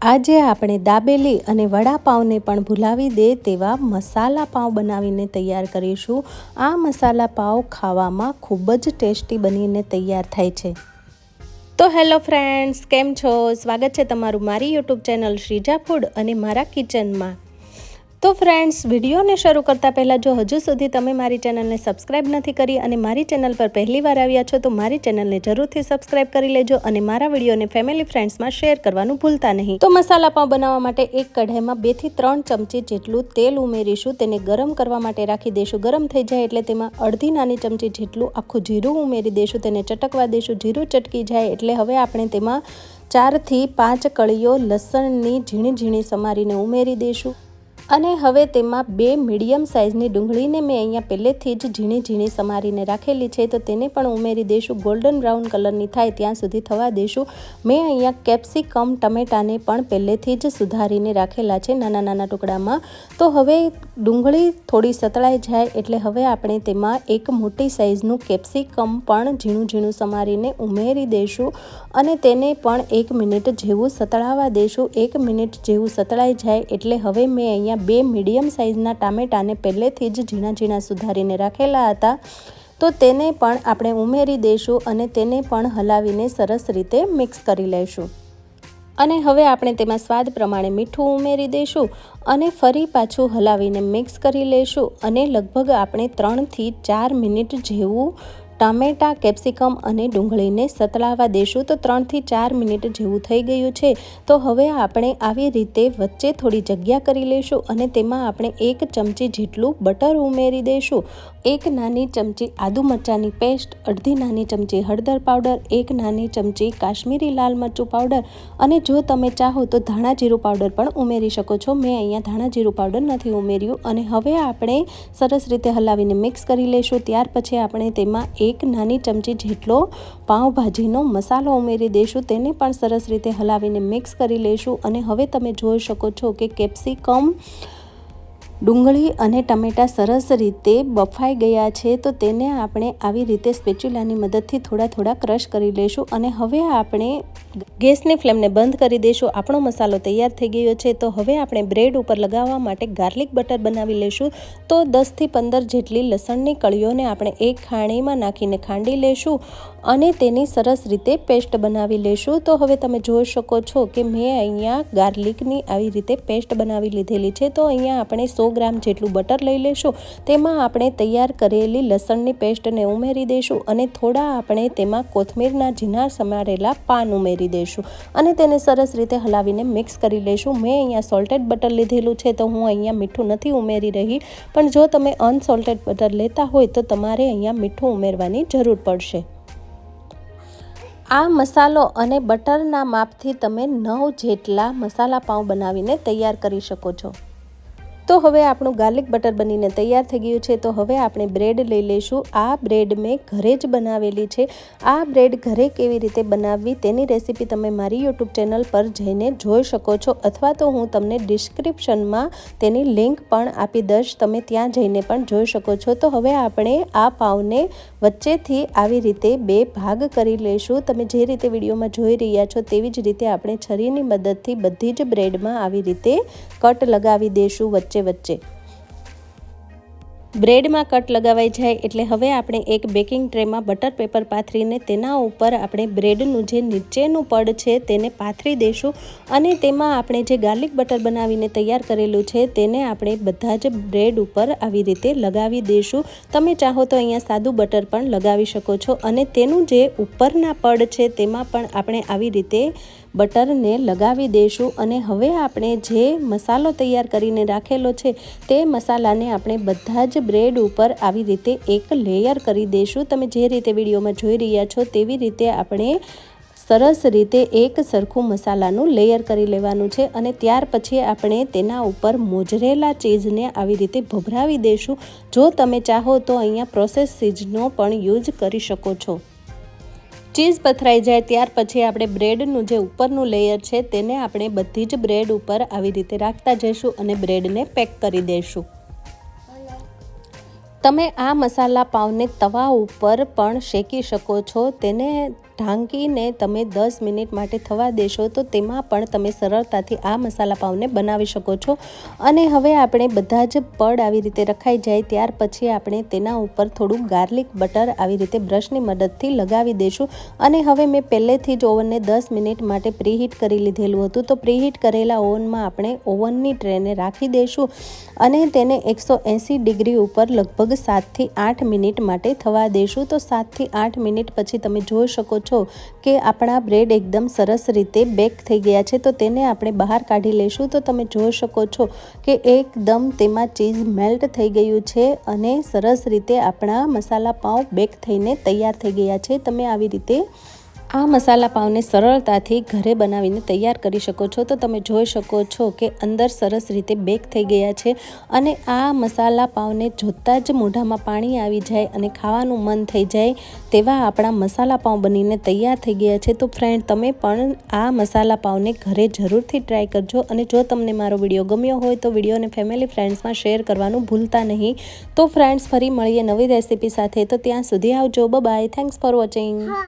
આજે આપણે દાબેલી અને વડાપાવને પણ ભૂલાવી દે તેવા મસાલા પાવ બનાવીને તૈયાર કરીશું। આ મસાલા પાવ ખાવામાં ખૂબ જ ટેસ્ટી બનીને તૈયાર થાય છે। તો હેલો ફ્રેન્ડ્સ, કેમ છો? સ્વાગત છે તમારું મારી યુટ્યુબ ચેનલ શ્રીજા ફૂડ અને મારા કિચનમાં। તો ફ્રેન્ડ્સ, વિડીયોને શરૂ કરતાં પહેલાં જો હજુ સુધી તમે મારી ચેનલને સબસ્ક્રાઈબ નથી કરી અને મારી ચેનલ પર પહેલી વાર આવ્યા છો તો મારી ચેનલને જરૂરથી સબસ્ક્રાઈબ કરી લેજો અને મારા વિડીયોને ફેમિલી ફ્રેન્ડ્સમાં શેર કરવાનું ભૂલતા નહીં। તો મસાલા પાવ બનાવવા માટે એક કઢાઈમાં 2 થી 3 ચમચી જેટલું તેલ ઉમેરીશું। તેને ગરમ કરવા માટે રાખી દઈશું। ગરમ થઈ જાય એટલે તેમાં અડધી નાની ચમચી જેટલું આખું જીરું ઉમેરી દઈશું। તેને ચટકવા દઈશું। જીરું ચટકી જાય એટલે હવે આપણે તેમાં 4 થી 5 કળીઓ લસણની ઝીણી ઝીણી સમારીને ઉમેરી દઈશું। અને હવે તેમાં 2 મીડિયમ સાઇઝની ડુંગળીને મેં અહીંયા પહેલેથી જ ઝીણી ઝીણી સમારીને રાખેલી છે તો તેને પણ ઉમેરી દઈશું। ગોલ્ડન બ્રાઉન કલરની થાય ત્યાં સુધી થવા દઈશું। મેં અહીંયા કેપ્સિકમ ટમેટાને પણ પહેલેથી જ સુધારીને રાખેલા છે નાના નાના ટુકડામાં। તો હવે ડુંગળી થોડી સતળાઈ જાય એટલે હવે આપણે તેમાં એક મોટી સાઇઝનું કેપ્સિકમ પણ ઝીણું ઝીણું સમારીને ઉમેરી દઈશું અને તેને પણ 1 મિનિટ જેવું સતળાવા દઈશું। 1 મિનિટ જેવું સતળાઈ જાય એટલે હવે મેં અહીંયા 2 મીડિયમ સાઇઝના ટામેટાને પહેલેથી જ ઝીણા ઝીણા સુધારીને રાખેલા હતા તો તેને પણ આપણે ઉમેરી દઈશું અને તેને પણ હલાવીને સરસ રીતે મિક્સ કરી લઈશું। અને હવે આપણે તેમાં સ્વાદ પ્રમાણે મીઠું ઉમેરી દઈશું અને ફરી પાછું હલાવીને મિક્સ કરી લઈશું અને લગભગ આપણે 3 થી 4 મિનિટ જેવું ટામેટા, કેપ્સિકમ અને ડુંગળીને સતળાવા દઈશું। તો 3 થી 4 મિનિટ જેવું થઈ ગયું છે તો હવે આપણે આવી રીતે વચ્ચે થોડી જગ્યા કરી લઈશું અને તેમાં આપણે 1 ચમચી જેટલું બટર ઉમેરી દઈશું। 1 નાની ચમચી આદુ મરચાંની પેસ્ટ, અડધી નાની ચમચી હળદર પાવડર, 1 નાની ચમચી કાશ્મીરી લાલ મરચું પાવડર અને જો તમે ચાહો તો ધાણા જીરું પાવડર પણ ઉમેરી શકો છો। મેં અહીંયા ધાણા જીરું પાવડર નથી ઉમેર્યું। અને હવે આપણે સરસ રીતે હલાવીને મિક્સ કરી લઈશું। ત્યાર પછી આપણે તેમાં 1 નાની ચમચી જેટલો પાવભાજીનો મસાલો ઉમેરી દઈશું। તેને પણ સરસ રીતે હલાવીને મિક્સ કરી લઈશું અને હવે તમે જોઈ શકો છો કે કેપ્સિકમ, ડુંગળી અને ટમેટાં સરસ રીતે બફાઈ ગયા છે તો તેને આપણે આવી રીતે સ્પેચ્યુલાની મદદથી થોડા થોડા ક્રશ કરી લઈશું અને હવે આપણે ગેસની ફ્લેમને બંધ કરી દઈશું। આપણો મસાલો તૈયાર થઈ ગયો છે તો હવે આપણે બ્રેડ ઉપર લગાવવા માટે ગાર્લિક બટર બનાવી લઈશું। તો 10 થી 15 જેટલી લસણની કળીઓને આપણે એક ખાણીમાં નાખીને ખાંડી લઈશું અને તેની સરસ રીતે પેસ્ટ બનાવી લઈશું। તો હવે તમે જોઈ શકો છો કે મેં અહીંયા ગાર્લિકની આવી રીતે પેસ્ટ બનાવી લીધેલી છે। તો અહીંયા આપણે 100 ગ્રામ જેટલું બટર લઈ લઈશું। તેમાં આપણે તૈયાર કરેલી લસણની પેસ્ટને ઉમેરી દઈશું અને થોડા આપણે તેમાં કોથમીરના ઝીણા સમારેલા પાન ઉમેરી દઈશું અને તેને સરસ રીતે હલાવીને મિક્સ કરી લઈશું। મેં અહીંયા સોલ્ટેડ બટર લીધેલું છે તો હું અહીંયા મીઠું નથી ઉમેરી રહી, પણ જો તમે અનસોલ્ટેડ બટર લેતા હોય તો તમારે અહીંયા મીઠું ઉમેરવાની જરૂર પડશે। આ મસાલો અને બટરના માપથી તમે 9 જેટલા મસાલા પાવ બનાવીને તૈયાર કરી શકો છો। તો હવે આપણું ગાર્લિક બટર બનીને તૈયાર થઈ ગયું છે તો હવે આપણે બ્રેડ લઈ લઈશું। આ બ્રેડ મેં ઘરે જ બનાવેલી છે। આ બ્રેડ ઘરે કેવી રીતે બનાવવી તેની રેસીપી તમે મારી યુટ્યુબ ચેનલ પર જઈને જોઈ શકો છો અથવા તો હું તમને ડિસ્ક્રિપ્શનમાં તેની લિંક પણ આપી દઈશ, તમે ત્યાં જઈને પણ જોઈ શકો છો। તો હવે આપણે આ પાવને વચ્ચેથી આવી રીતે 2 ભાગ કરી લઈશું। તમે જે રીતે વિડીયોમાં જોઈ રહ્યા છો તેવી જ રીતે આપણે છરીની મદદથી બધી જ બ્રેડમાં આવી રીતે કટ લગાવી દઈશું વચ્ચે વચ્ચે। બ્રેડમાં કટ લગાવાઈ જાય એટલે હવે આપણે એક બેકિંગ ટ્રેમાં બટર પેપર પાથરીને તેના ઉપર આપણે બ્રેડનું જે નીચેનું પડ છે તેને પાથરી દઈશું અને તેમાં આપણે જે ગાર્લિક બટર બનાવીને તૈયાર કરેલું છે તેને આપણે બધા જ બ્રેડ ઉપર આવી રીતે લગાવી દઈશું। તમે ચાહો તો અહીંયા સાદું બટર પણ લગાવી શકો છો અને તેનું જે ઉપરના પડ છે તેમાં પણ આપણે આવી રીતે બટરને લગાવી દઈશું અને હવે આપણે જે મસાલો તૈયાર કરીને રાખેલો છે તે મસાલાને આપણે બધા જ બ્રેડ ઉપર આવી રીતે એક લેયર કરી દઈશું। તમે જે રીતે વિડીયોમાં જોઈ રહ્યા છો તેવી રીતે આપણે સરસ રીતે એક સરખું મસાલાનું લેયર કરી લેવાનું છે અને ત્યાર પછી આપણે તેના ઉપર મોઝરેલા ચીઝને આવી રીતે ભભરાવી દઈશું। જો તમે ચાહો તો અહીંયા પ્રોસેસ ચીઝનો પણ યુઝ કરી શકો છો। ચીઝ પથરાઈ જાય ત્યાર પછી આપણે બ્રેડનું જે ઉપરનું લેયર છે તેને આપણે બધી જ બ્રેડ ઉપર આવી રીતે રાખતા જઈશું અને બ્રેડને પેક કરી દઈશું। તમે આ મસાલા પાવને તવા ઉપર પણ શેકી શકો છો। તેને ઢાંકીને તમે 10 મિનિટ માટે થવા દેશો તો તેમાં પણ તમે સરળતાથી આ મસાલા પાવને બનાવી શકો છો। અને હવે આપણે બધા જ પડ આવી રીતે રખાઈ જાય ત્યાર પછી આપણે તેના ઉપર થોડું ગાર્લિક બટર આવી રીતે બ્રશની મદદથી લગાવી દઈશું। અને હવે મેં પહેલેથી જ ઓવનને 10 મિનિટ માટે પ્રીહીટ કરી લીધેલું હતું, તો પ્રીહીટ કરેલા ઓવનમાં આપણે ઓવનની ટ્રેને રાખી દઈશું અને તેને 180 ડિગ્રી ઉપર લગભગ 7 થી 8 મિનિટ માટે થવા દઈશું। તો 7 થી 8 મિનિટ પછી તમે જોઈ શકો છો કે આપણા બ્રેડ એકદમ સરસ રીતે બેક થઈ ગયા છે, તો તેને આપણે બહાર કાઢી લઈશું। તો તમે જોઈ શકો છો કે એકદમ તેમાં ચીઝ મેલ્ટ થઈ ગયું છે અને સરસ રીતે આપણા મસાલા પાઉં બેક થઈને તૈયાર થઈ ગયા છે। તમે આવી રીતે આ મસાલા પાવને સરળતાથી ઘરે બનાવીને તૈયાર કરી શકો છો। તો તમે જોઈ શકો છો કે અંદર સરસ રીતે બેક થઈ ગયા છે અને આ મસાલા પાવને જોતાં જ મોઢામાં પાણી આવી જાય અને ખાવાનું મન થઈ જાય તેવા આપણા મસાલા પાઉં બનીને તૈયાર થઈ ગયા છે। તો ફ્રેન્ડ, તમે પણ આ મસાલા પાવને ઘરે જરૂરથી ટ્રાય કરજો અને જો તમને મારો વિડીયો ગમ્યો હોય તો વિડીયોને ફેમિલી ફ્રેન્ડ્સમાં શેર કરવાનું ભૂલતા નહીં। તો ફ્રેન્ડ્સ, ફરી મળીએ નવી રેસીપી સાથે, તો ત્યાં સુધી આવજો। Bye, thanks for watching.